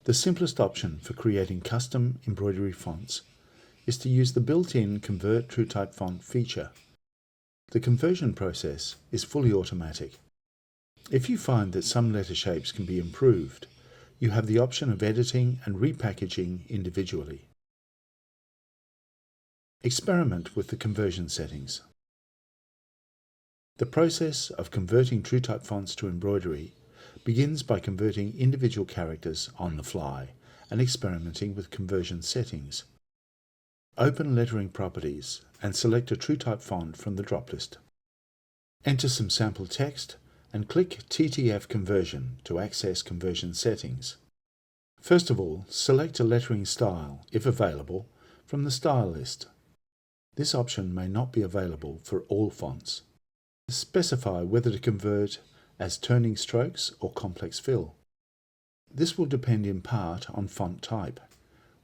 The simplest option for creating custom embroidery fonts is to use the built-in Convert TrueType Font feature. The conversion process is fully automatic. If you find that some letter shapes can be improved, you have the option of editing and repackaging individually. Experiment with the conversion settings. The process of converting TrueType fonts to embroidery begins by converting individual characters on the fly and experimenting with conversion settings. Open Lettering Properties and select a TrueType font from the drop list. Enter some sample text and click TTF Conversion to access conversion settings. First of all, select a lettering style, if available, from the style list. This option may not be available for all fonts. Specify whether to convert as turning strokes or complex fill. This will depend in part on font type,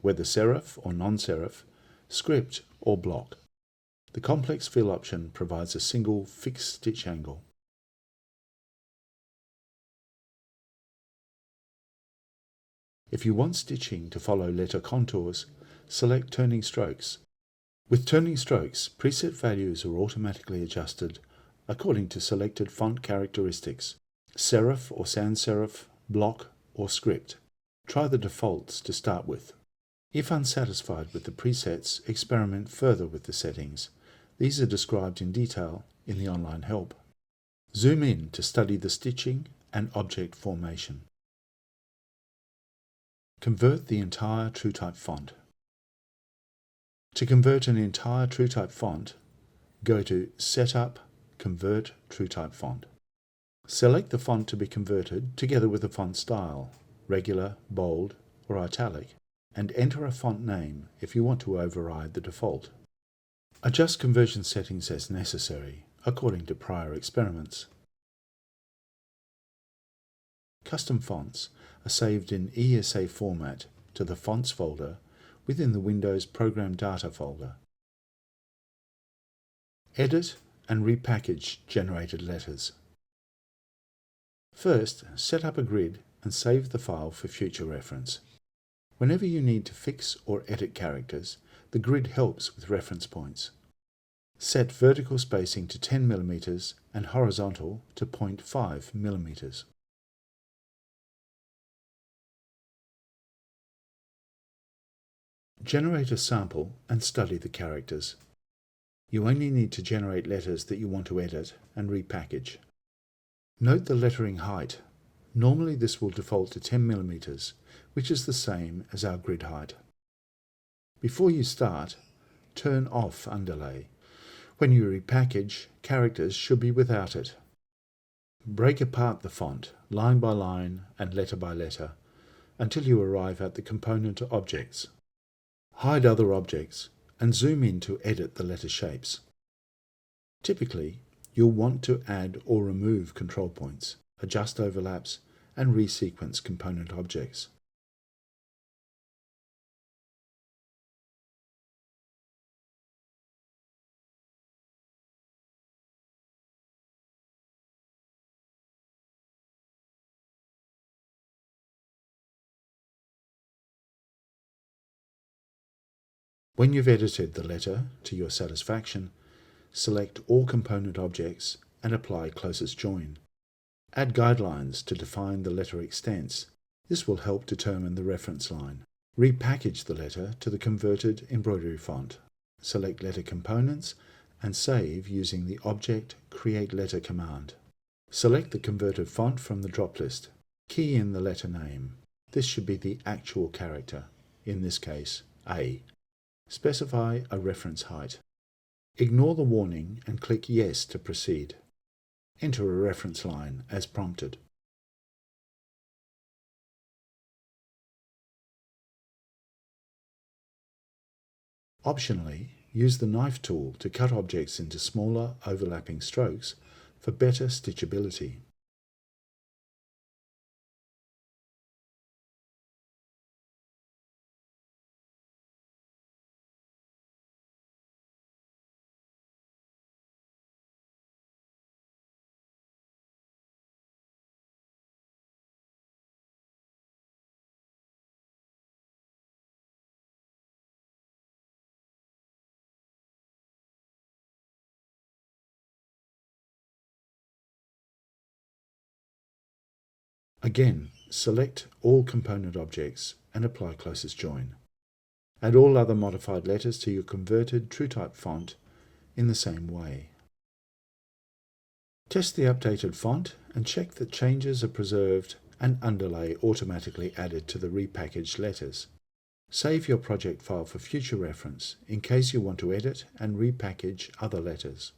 whether serif or non-serif, script or block. The complex fill option provides a single fixed stitch angle. If you want stitching to follow letter contours, select turning strokes. With turning strokes, preset values are automatically adjusted according to selected font characteristics, serif or sans serif, block or script. Try the defaults to start with. If unsatisfied with the presets, experiment further with the settings. These are described in detail in the online help. Zoom in to study the stitching and object formation. Convert the entire TrueType font. To convert an entire TrueType font, go to Setup, Convert TrueType Font. Select the font to be converted together with the font style, regular, bold, or italic, and enter a font name if you want to override the default. Adjust conversion settings as necessary, according to prior experiments. Custom fonts are saved in ESA format to the Fonts folder within the Windows Program Data folder. Edit and repackage generated letters. First, set up a grid and save the file for future reference. Whenever you need to fix or edit characters, the grid helps with reference points. Set vertical spacing to 10 mm and horizontal to 0.5 mm. Generate a sample and study the characters. You only need to generate letters that you want to edit and repackage. Note the lettering height. Normally this will default to 10 mm, which is the same as our grid height. Before you start, turn off underlay. When you repackage, characters should be without it. Break apart the font, line by line and letter by letter, until you arrive at the component objects. Hide other objects and zoom in to edit the letter shapes. Typically, you'll want to add or remove control points, adjust overlaps, and resequence component objects. When you've edited the letter to your satisfaction, select all component objects and apply closest join. Add guidelines to define the letter extents. This will help determine the reference line. Repackage the letter to the converted embroidery font. Select letter components and save using the Object Create Letter command. Select the converted font from the drop list. Key in the letter name. This should be the actual character, in this case, A. Specify a reference height. Ignore the warning and click Yes to proceed. Enter a reference line as prompted. Optionally, use the knife tool to cut objects into smaller overlapping strokes for better stitchability. Again, select all component objects and apply closest join. Add all other modified letters to your converted TrueType font in the same way. Test the updated font and check that changes are preserved and underlay automatically added to the repackaged letters. Save your project file for future reference in case you want to edit and repackage other letters.